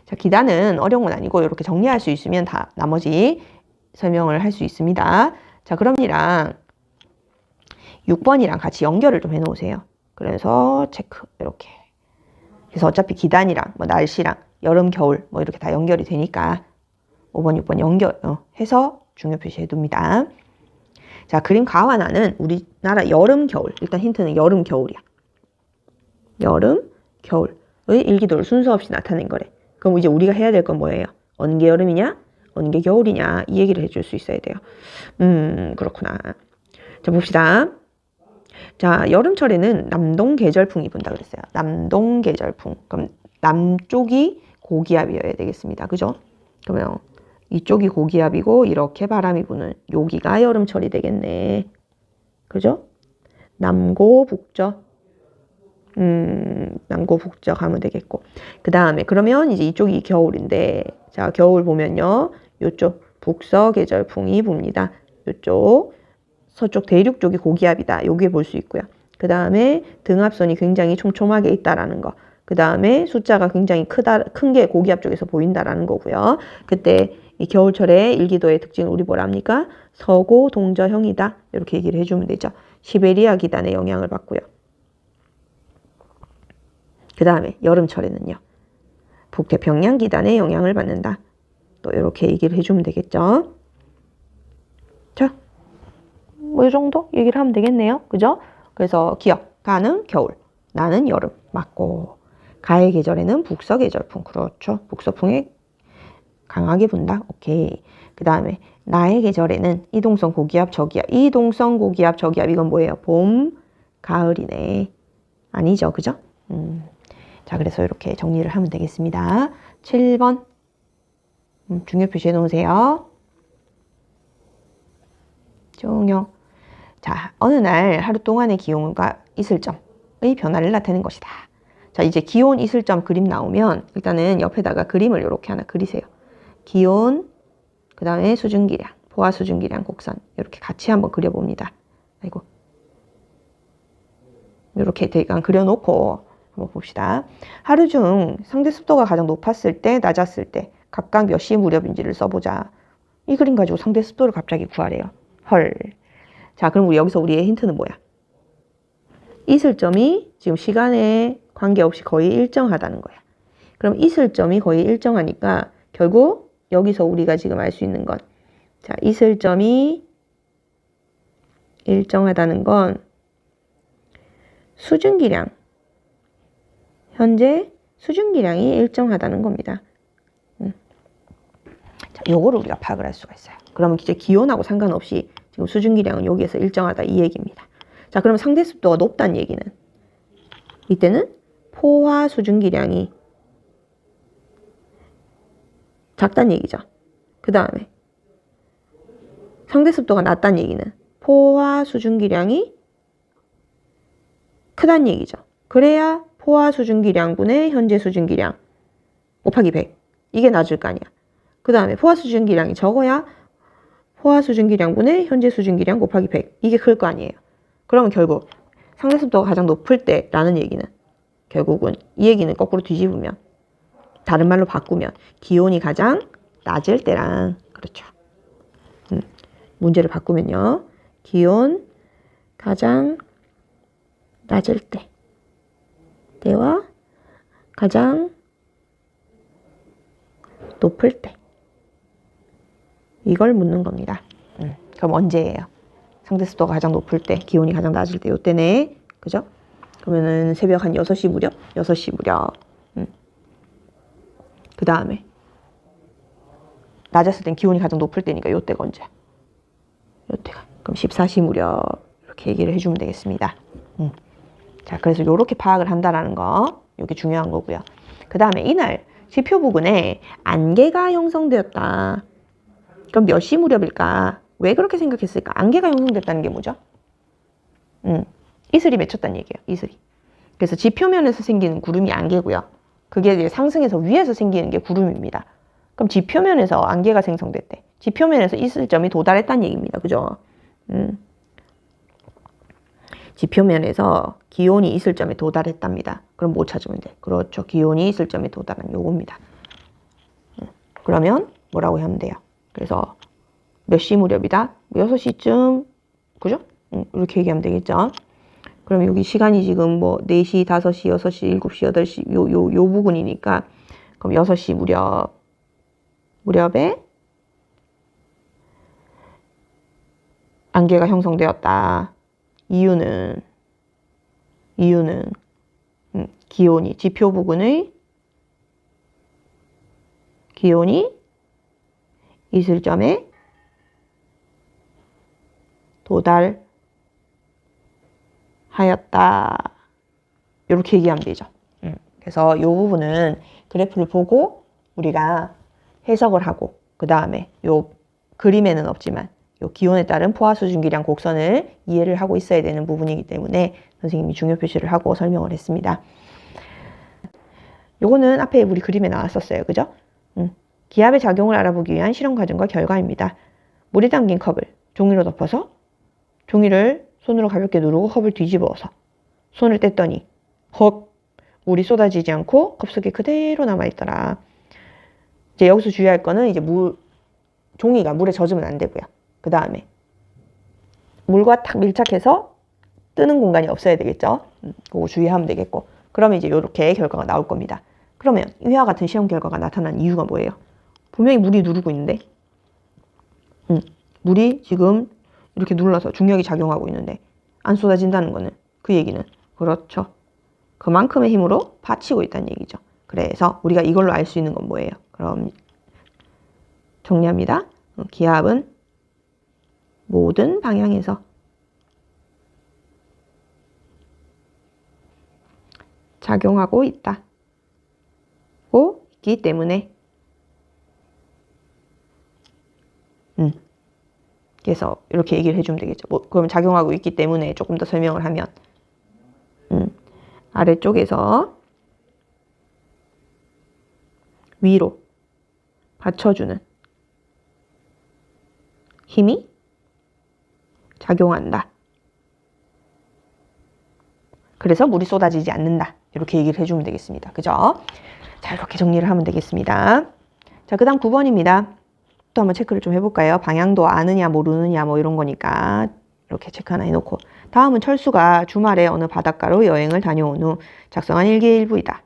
자, 기단은 어려운 건 아니고 이렇게 정리할 수 있으면 다 나머지 설명을 할 수 있습니다. 자, 그럼 이랑 6번이랑 같이 연결을 좀 해놓으세요. 그래서 체크 이렇게. 그래서 어차피 기단이랑 뭐 날씨랑 여름, 겨울 뭐 이렇게 다 연결이 되니까 5번, 6번 연결해서 중요 표시해 둡니다. 자, 그림 가와나는 우리나라 여름, 겨울. 일단 힌트는 여름, 겨울이야. 여름, 겨울의 일기도를 순서 없이 나타낸 거래. 그럼 이제 우리가 해야 될 건 뭐예요? 어느 게 여름이냐? 어느 게 겨울이냐? 이 얘기를 해줄 수 있어야 돼요. 그렇구나. 자, 봅시다. 자, 여름철에는 남동계절풍이 분다 그랬어요. 남동계절풍. 그럼 남쪽이 고기압이어야 되겠습니다. 그죠? 그러면 이쪽이 고기압이고 이렇게 바람이 부는 여기가 여름철이 되겠네. 그죠? 남고 북저. 남고 북저 가면 되겠고. 그 다음에 그러면 이제 이쪽이 겨울인데 자, 겨울 보면요. 요쪽 북서계절풍이 붑니다. 요쪽 서쪽 대륙 쪽이 고기압이다. 여기에 볼 수 있고요. 그 다음에 등압선이 굉장히 촘촘하게 있다라는 거. 그 다음에 숫자가 굉장히 큰 게 고기압 쪽에서 보인다라는 거고요. 그때 이 겨울철의 일기도의 특징을 우리 뭐라 합니까? 서고 동저형이다. 이렇게 얘기를 해주면 되죠. 시베리아 기단의 영향을 받고요. 그 다음에 여름철에는요. 북태평양 기단의 영향을 받는다. 또 이렇게 얘기를 해주면 되겠죠. 자, 뭐 이 정도 얘기를 하면 되겠네요. 그죠? 그래서 기억. 가는 겨울, 나는 여름 맞고 가의 계절에는 북서계절풍. 그렇죠. 북서풍이 강하게 분다. 오케이. 그 다음에 나의 계절에는 이동성 고기압 저기압. 이동성 고기압 저기압 이건 뭐예요? 봄, 가을이네. 아니죠. 그죠? 자, 그래서 이렇게 정리를 하면 되겠습니다. 7번 중요 표시해 놓으세요. 중요. 자, 어느 날 하루 동안의 기온과 이슬점의 변화를 나타내는 것이다. 자, 이제 기온 이슬점 그림 나오면 일단은 옆에다가 그림을 이렇게 하나 그리세요. 기온, 그 다음에 수증기량, 포화 수증기량 곡선 이렇게 같이 한번 그려봅니다. 아이고, 이렇게 대강 그려놓고 한번 봅시다. 하루 중 상대 습도가 가장 높았을 때, 낮았을 때 각각 몇 시 무렵인지를 써보자. 이 그림 가지고 상대 습도를 갑자기 구하래요. 헐. 자, 그럼 여기서 우리의 힌트는 뭐야? 이슬점이 지금 시간에 관계없이 거의 일정하다는 거야. 그럼 이슬점이 거의 일정하니까 결국 여기서 우리가 지금 알 수 있는 건 자, 이슬점이 일정하다는 건 수증기량, 현재 수증기량이 일정하다는 겁니다. 자, 요거를 우리가 파악을 할 수가 있어요. 그러면 이제 기온하고 상관없이 지금 수증기량은 여기에서 일정하다 이 얘기입니다. 자, 그러면 상대 습도가 높다는 얘기는 이때는 포화 수증기량이 작다는 얘기죠. 그 다음에 상대 습도가 낮다는 얘기는 포화 수증기량이 크다는 얘기죠. 그래야 포화 수증기량분의 현재 수증기량 곱하기 100. 이게 낮을 거 아니야. 그 다음에 포화 수증기량이 적어야 포화 수증기량분의 현재 수증기량 곱하기 100. 이게 클 거 아니에요. 그러면 결국 상대 습도가 가장 높을 때라는 얘기는 결국은 이 얘기는 거꾸로 뒤집으면 다른 말로 바꾸면 기온이 가장 낮을 때랑 그렇죠. 문제를 바꾸면요. 기온 가장 낮을 때와 가장 높을 때 이걸 묻는 겁니다. 그럼 언제예요? 상대 습도가 가장 높을 때, 기온이 가장 낮을 때 요때네. 그죠? 그러면은 새벽 한 6시 무렵? 6시 무렵. 그 다음에 낮았을 땐 기온이 가장 높을 때니까 요때가 언제? 요때가. 그럼 14시 무렵 이렇게 얘기를 해주면 되겠습니다. 자, 그래서 요렇게 파악을 한다라는 거, 이게 중요한 거고요. 그 다음에 이날 지표 부근에 안개가 형성되었다. 그럼 몇 시 무렵일까? 왜 그렇게 생각했을까? 안개가 형성됐다는 게 뭐죠? 이슬이 맺혔다는 얘기예요. 이슬이. 그래서 지표면에서 생기는 구름이 안개고요. 그게 이제 상승해서 위에서 생기는 게 구름입니다. 그럼 지표면에서 안개가 생성됐대. 지표면에서 이슬점이 도달했다는 얘기입니다. 그죠? 지표면에서 기온이 이슬점에 도달했답니다. 그럼 뭐 찾으면 돼? 그렇죠. 기온이 이슬점에 도달한 요겁니다. 그러면 뭐라고 하면 돼요? 그래서 몇 시 무렵이다? 6시쯤, 그죠? 이렇게 얘기하면 되겠죠? 그럼 여기 시간이 지금 뭐 4시, 5시, 6시, 7시, 8시 요 부분이니까 그럼 6시 무렵에 안개가 형성되었다. 이유는 기온이 지표 부근의 기온이 이슬점에 도달하였다. 이렇게 얘기하면 되죠. 그래서 이 부분은 그래프를 보고 우리가 해석을 하고 그 다음에 요 그림에는 없지만 요 기온에 따른 포화 수증기량 곡선을 이해를 하고 있어야 되는 부분이기 때문에 선생님이 중요 표시를 하고 설명을 했습니다. 요거는 앞에 우리 그림에 나왔었어요. 그죠? 기압의 작용을 알아보기 위한 실험 과정과 결과입니다. 물에 담긴 컵을 종이로 덮어서 종이를 손으로 가볍게 누르고 컵을 뒤집어서 손을 뗐더니 헉! 물이 쏟아지지 않고 컵 속에 그대로 남아있더라. 이제 여기서 주의할 거는 이제 종이가 물에 젖으면 안 되고요. 그 다음에 물과 탁 밀착해서 뜨는 공간이 없어야 되겠죠. 그거 주의하면 되겠고. 그러면 이제 이렇게 결과가 나올 겁니다. 그러면 이와 같은 시험 결과가 나타난 이유가 뭐예요? 분명히 물이 누르고 있는데 물이 지금 이렇게 눌러서 중력이 작용하고 있는데 안 쏟아진다는 거는 그 얘기는 그렇죠. 그만큼의 힘으로 받치고 있다는 얘기죠. 그래서 우리가 이걸로 알 수 있는 건 뭐예요? 그럼 정리합니다. 기압은 모든 방향에서 작용하고 있기 때문에 그래서 이렇게 얘기를 해주면 되겠죠. 그럼 작용하고 있기 때문에 조금 더 설명을 하면 아래쪽에서 위로 받쳐주는 힘이 작용한다. 그래서 물이 쏟아지지 않는다. 이렇게 얘기를 해주면 되겠습니다. 그죠? 자, 이렇게 정리를 하면 되겠습니다. 자, 그 다음 9번입니다. 또 한번 체크를 좀 해볼까요? 방향도 아느냐 모르느냐 뭐 이런 거니까 이렇게 체크 하나 해놓고 다음은 철수가 주말에 어느 바닷가로 여행을 다녀온 후 작성한 일기예일부이다.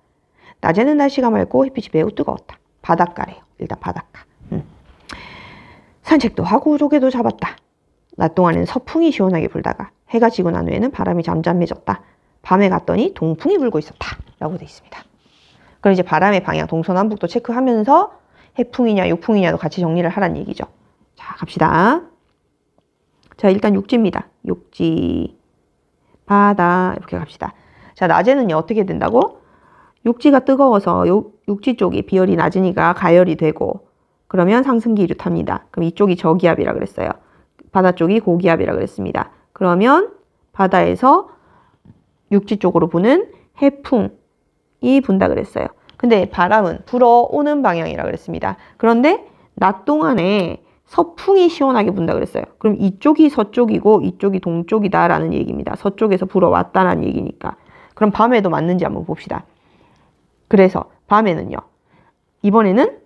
낮에는 날씨가 맑고 햇빛이 매우 뜨거웠다. 바닷가래요. 일단 바닷가. 산책도 하고 조개도 잡았다. 낮 동안에는 서풍이 시원하게 불다가 해가 지고 난 후에는 바람이 잠잠해졌다. 밤에 갔더니 동풍이 불고 있었다 라고 되어 있습니다. 그럼 이제 바람의 방향 동서남북도 체크하면서 해풍이냐 육풍이냐도 같이 정리를 하란 얘기죠. 자, 갑시다. 자, 일단 육지입니다. 육지, 바다 이렇게 갑시다. 자, 낮에는요 어떻게 된다고? 육지가 뜨거워서 육지 쪽이 비열이 낮으니까 가열이 되고, 그러면 상승기류 탑니다. 그럼 이쪽이 저기압이라 그랬어요. 바다 쪽이 고기압이라 그랬습니다. 그러면 바다에서 육지 쪽으로 부는 해풍이 분다 그랬어요. 근데 바람은 불어오는 방향이라 그랬습니다. 그런데 낮 동안에 서풍이 시원하게 분다 그랬어요. 그럼 이쪽이 서쪽이고 이쪽이 동쪽이다라는 얘기입니다. 서쪽에서 불어왔다라는 얘기니까. 그럼 밤에도 맞는지 한번 봅시다. 그래서 밤에는요. 이번에는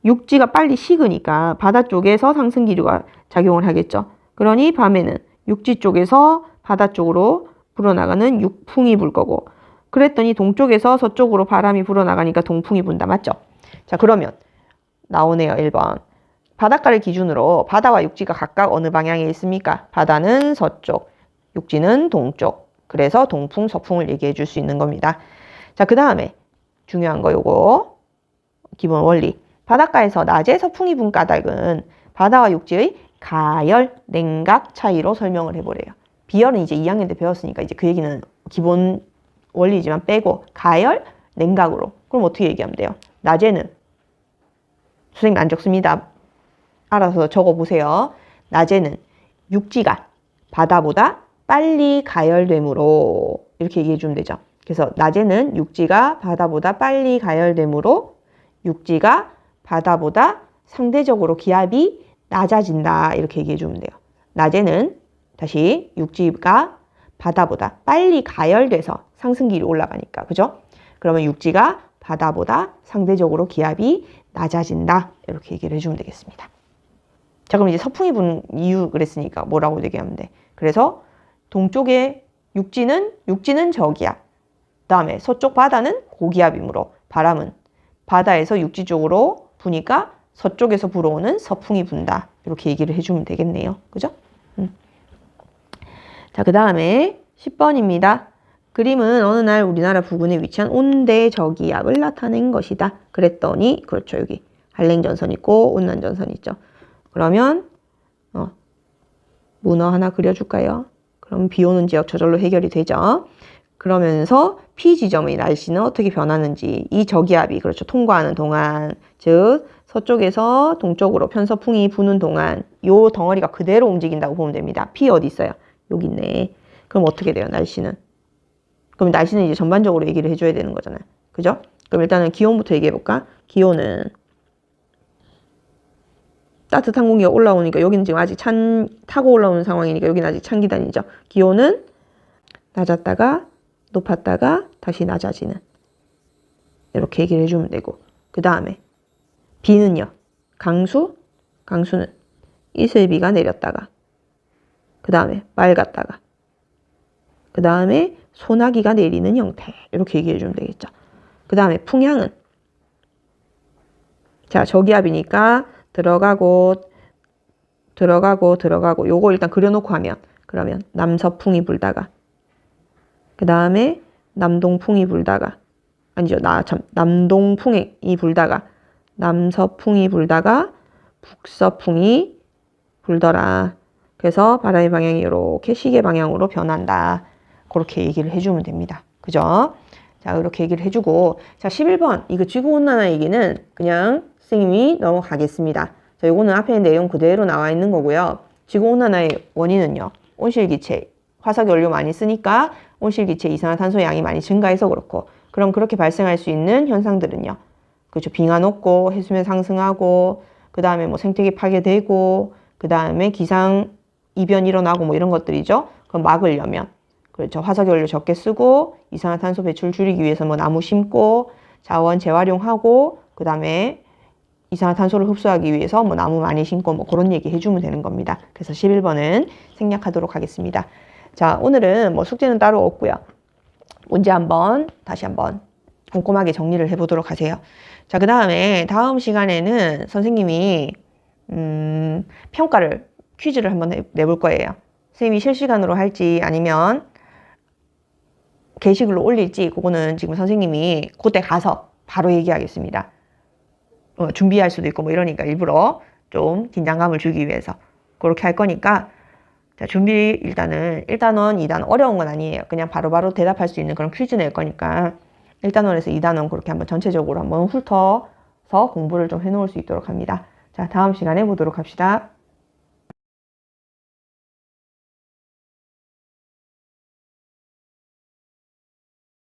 육지가 빨리 식으니까 바다 쪽에서 상승기류가 작용을 하겠죠. 그러니 밤에는 육지 쪽에서 바다 쪽으로 불어나가는 육풍이 불 거고, 그랬더니 동쪽에서 서쪽으로 바람이 불어나가니까 동풍이 분다. 맞죠? 자, 그러면 나오네요. 1번. 바닷가를 기준으로 바다와 육지가 각각 어느 방향에 있습니까? 바다는 서쪽, 육지는 동쪽. 그래서 동풍, 서풍을 얘기해 줄 수 있는 겁니다. 자, 그 다음에 중요한 거 요거 기본 원리. 바닷가에서 낮에 서풍이 분 까닭은 바다와 육지의 가열, 냉각 차이로 설명을 해보래요. 비열은 이제 2학년 때 배웠으니까 이제 그 얘기는 기본 원리지만 빼고 가열, 냉각으로. 그럼 어떻게 얘기하면 돼요? 낮에는 선생님 안 적습니다. 알아서 적어보세요. 낮에는 육지가 바다보다 빨리 가열되므로 이렇게 얘기해 주면 되죠. 그래서 낮에는 육지가 바다보다 빨리 가열되므로 육지가 바다보다 상대적으로 기압이 낮아진다 이렇게 얘기해 주면 돼요. 낮에는 다시 육지가 바다보다 빨리 가열돼서 상승기이 올라가니까, 그죠? 그러면 육지가 바다보다 상대적으로 기압이 낮아진다 이렇게 얘기를 해주면 되겠습니다. 자, 그럼 이제 서풍이 분 이유 그랬으니까 뭐라고 얘기하면 돼? 그래서 동쪽의 육지는 저기압, 그 다음에 서쪽 바다는 고기압이므로 바람은 바다에서 육지 쪽으로 부니까 서쪽에서 불어오는 서풍이 분다 이렇게 얘기를 해주면 되겠네요. 그죠? 자, 그 다음에 10번입니다. 그림은 어느 날 우리나라 부근에 위치한 온대저기압을 나타낸 것이다. 그랬더니, 그렇죠. 여기 한랭전선 있고 온난전선 있죠. 그러면 문어 하나 그려줄까요? 그럼 비 오는 지역 저절로 해결이 되죠. 그러면서 P 지점의 날씨는 어떻게 변하는지, 이 저기압이 그렇죠. 통과하는 동안, 즉 서쪽에서 동쪽으로 편서풍이 부는 동안 요 덩어리가 그대로 움직인다고 보면 됩니다. P 어디 있어요? 여기 있네. 그럼 어떻게 돼요? 날씨는? 그럼 날씨는 이제 전반적으로 얘기를 해줘야 되는 거잖아요. 그죠? 그럼 일단은 기온부터 얘기해 볼까? 기온은 따뜻한 공기가 올라오니까 여기는 지금 아직 타고 올라오는 상황이니까 여기는 아직 찬 기단이죠. 기온은 낮았다가 높았다가 다시 낮아지는, 이렇게 얘기를 해주면 되고, 그 다음에 비는요. 강수는 이슬비가 내렸다가, 그 다음에 맑았다가, 그 다음에 소나기가 내리는 형태, 이렇게 얘기해 주면 되겠죠. 그 다음에 풍향은, 자, 저기압이니까 들어가고 요거 일단 그려놓고 하면, 그러면 남서풍이 불다가, 그 다음에 남동풍이 불다가, 아니죠, 남동풍이 불다가 남서풍이 불다가 북서풍이 불더라. 그래서 바람의 방향이 이렇게 시계 방향으로 변한다. 그렇게 얘기를 해주면 됩니다. 그죠? 자, 이렇게 얘기를 해주고, 자, 11번 이거 지구온난화 얘기는 그냥 선생님이 넘어가겠습니다. 자, 요거는 앞에 있는 내용 그대로 나와 있는 거고요. 지구온난화의 원인은요, 온실기체, 화석연료 많이 쓰니까 온실기체 이산화탄소 양이 많이 증가해서 그렇고, 그럼 그렇게 발생할 수 있는 현상들은요, 그렇죠. 빙하 녹고 해수면 상승하고, 그 다음에 뭐 생태계 파괴되고, 그 다음에 기상 이변 일어나고 뭐 이런 것들이죠. 그럼 막으려면, 그렇죠. 화석연료 적게 쓰고 이산화탄소 배출 줄이기 위해서 뭐 나무 심고 자원 재활용하고, 그 다음에 이산화탄소를 흡수하기 위해서 뭐 나무 많이 심고 뭐 그런 얘기 해주면 되는 겁니다. 그래서 11번은 생략하도록 하겠습니다. 자, 오늘은 뭐 숙제는 따로 없고요. 문제 다시 한번 꼼꼼하게 정리를 해보도록 하세요. 자, 그 다음에 다음 시간에는 선생님이 퀴즈를 한번 내볼 거예요. 선생님이 실시간으로 할지 아니면 게시글로 올릴지 그거는 지금 선생님이 그때 가서 바로 얘기하겠습니다. 준비할 수도 있고 뭐 이러니까 일부러 좀 긴장감을 주기 위해서 그렇게 할 거니까 자, 준비 일단은 1단원, 2단원 어려운 건 아니에요. 그냥 바로바로 대답할 수 있는 그런 퀴즈 낼 거니까 1단원에서 2단원 그렇게 한번 전체적으로 한번 훑어서 공부를 좀 해놓을 수 있도록 합니다. 자, 다음 시간에 보도록 합시다.